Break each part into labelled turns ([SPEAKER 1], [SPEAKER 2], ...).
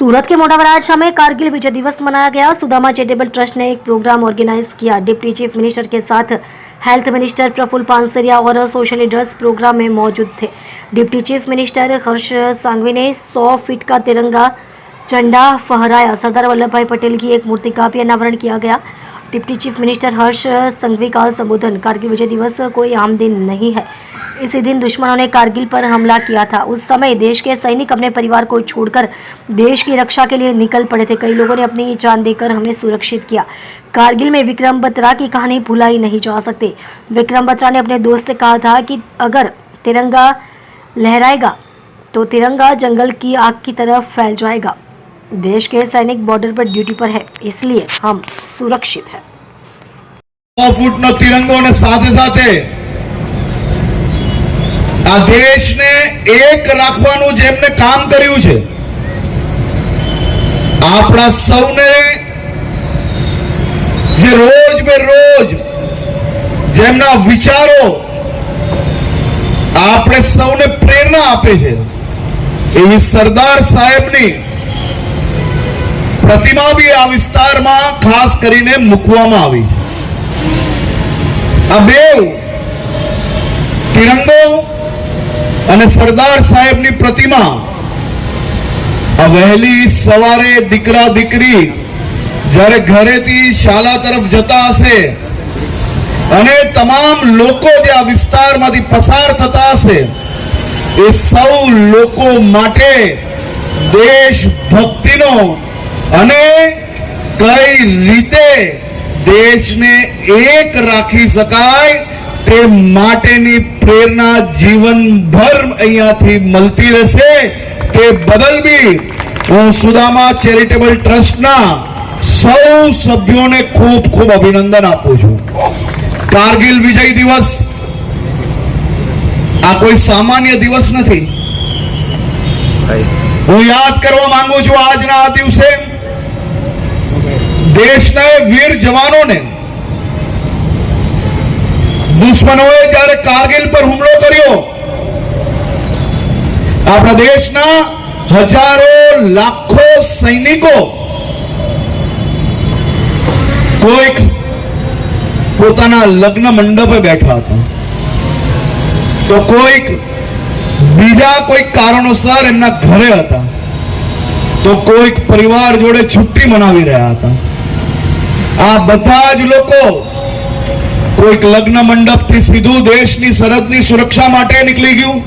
[SPEAKER 1] सूरत के मोटा वराछा में कारगिल विजय दिवस मनाया गया। सुदामा चैरिटेबल ट्रस्ट ने एक प्रोग्राम ऑर्गेनाइज किया। डिप्टी चीफ मिनिस्टर के साथ हेल्थ मिनिस्टर प्रफुल्ल पानसरिया और सोशल लीडर्स प्रोग्राम में मौजूद थे। डिप्टी चीफ मिनिस्टर हर्ष सांघवी ने 100 फीट का तिरंगा झंडा फहराया। सरदार वल्लभ भाई पटेल की एक मूर्ति का भी अनावरण किया गया। डिप्टी चीफ मिनिस्टर हर्ष सांघवी का संबोधन, कारगिल विजय दिवस कोई आम दिन नहीं है। इसी दिन दुश्मनों ने कारगिल पर हमला किया था। उस समय देश के सैनिक अपने परिवार को छोड़कर देश की रक्षा के लिए निकल पड़े थे। कई लोगों ने अपनी जान देकर हमें सुरक्षित किया। कारगिल में विक्रम बत्रा की कहानी भुलाई नहीं जा सकती। विक्रम बत्रा ने अपने दोस्त से कहा था कि अगर तिरंगा लहराएगा तो तिरंगा जंगल की आग की तरफ फैल जाएगा। देश के सैनिक बॉर्डर पर ड्यूटी पर है, इसलिए हम सुरक्षित हैं।
[SPEAKER 2] 100 ફૂટનો તિરંગો અને સાથે સાથે આ દેશને એક રાખવાનું જેમને કામ કર્યું છે, આપણા સૌને જે રોજ બે રોજ જેમના વિચારો આપણે સૌને પ્રેરણા આપે છે, એવી સરદાર સાહેબની પ્રતિમા બી આ વિસ્તારમાં ખાસ કરીને મૂકવામાં આવી છે। આ બેવ તિરંગો અને સરદાર સાહેબની પ્રતિમા આ વહેલી સવારે દીકરા દીકરી જ્યારે ઘરેથી શાળા તરફ જતા હશે અને તમામ લોકો જે આ વિસ્તારમાંથી પસાર થતા હશે, એ સૌ લોકો માટે દેશભક્તિનો અને કઈ રીતે દેશને એક રાખી શકાય તે માટેની પ્રેરણા જીવનભર અહીંયાથી મળતી રહેશે। તે બદલ બી હું સુદામા ચેરિટેબલ ટ્રસ્ટના સૌ સભ્યોને ખૂબ ખૂબ અભિનંદન આપું છું। કારગિલ વિજય દિવસ આ કોઈ સામાન્ય દિવસ નથી। હું યાદ કરવા માંગુ છું આજના આ દિવસે દેશના વીર જવાનોને દુશ્મનોએ જ્યારે કારગિલ પર હુમલો કર્યો, આપણા દેશના હજારો લાખો સૈનિકો કોઈક પોતાના લગ્ન મંડપે બેઠા હતા, તો કોઈક બીજા કોઈક કારણોસર એમના ઘરે હતા, તો કોઈક પરિવાર જોડે છુટ્ટી મનાવી રહ્યા હતા। આ બધા જ લોકો કોઈક લગ્ન મંડપથી સીધું દેશની સરહદની સુરક્ષા માટે નીકળી ગયું,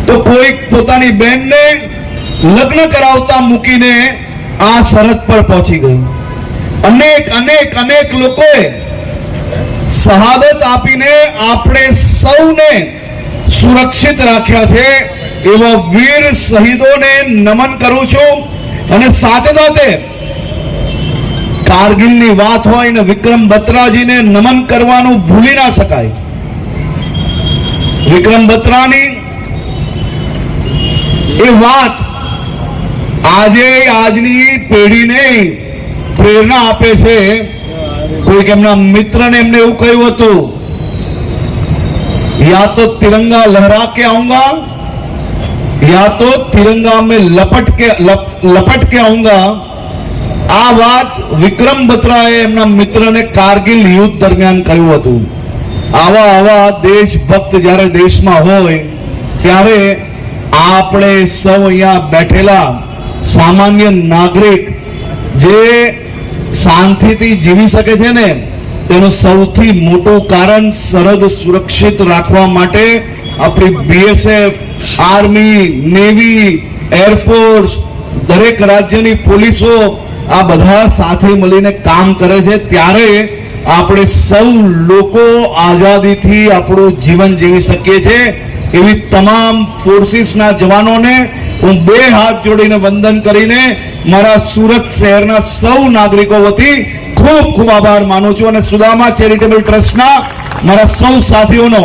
[SPEAKER 2] તો કોઈક પોતાની બહેનને લગ્ન કરાવતા મૂકીને આ સરહદ પર પહોંચી ગયું। અનેક અનેક અનેક લોકોએ શહાદત આપીને આપણે સૌને સુરક્ષિત રાખ્યા છે। એવા વીર શહીદોને નમન કરું છું। અને સાથે સાથે કારગિલની વાત હોય ને વિક્રમ બત્રાજીને નમન કરવાનું ભૂલી ના શકાય। વિક્રમ બત્રાની એ વાત આજે આજની પેઢીને પ્રેરણા આપે છે। કોઈક એમના મિત્રને એમને એવું કહ્યું હતું, या तो तिरंगा लहरा के आऊंगा या तो तिरंगा में लपट के आऊंगा। आ बात विक्रम बत्राए एमना मित्रने कारगिल युद्ध दरमियान કહ્યું હતું। આવા આવા દેશભક્ત જ્યારે દેશમાં હોય ત્યારે આપણે સૌ અહીંયા બેઠેલા સામાન્ય નાગરિક જે શાંતિથી જીવી શકે છે ને, તેનું સૌથી મોટું કારણ સરહદ સુરક્ષિત રાખવા માટે આપણી બીએસએફ, આર્મી, નેવી, એરફોર્સ, દરેક રાજ્યની પોલીસો આ બધા સાથે મળીને કામ કરે છે। ત્યારે આપણે સૌ લોકો આઝાદીથી આપણું જીવન જીવી શકીએ છીએ। એવી તમામ ફોર્સિસના જવાનોને હું બે હાથ જોડીને વંદન કરીને મારા સુરત શહેરના સૌ નાગરિકો વતી ખૂબ ખૂબ આભાર માનું છું। અને સુદામા ચેરિટેબલ ટ્રસ્ટના મારા સૌ સાથીઓનો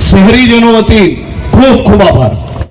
[SPEAKER 2] શહેરીજનો વતી ખૂબ ખૂબ આભાર।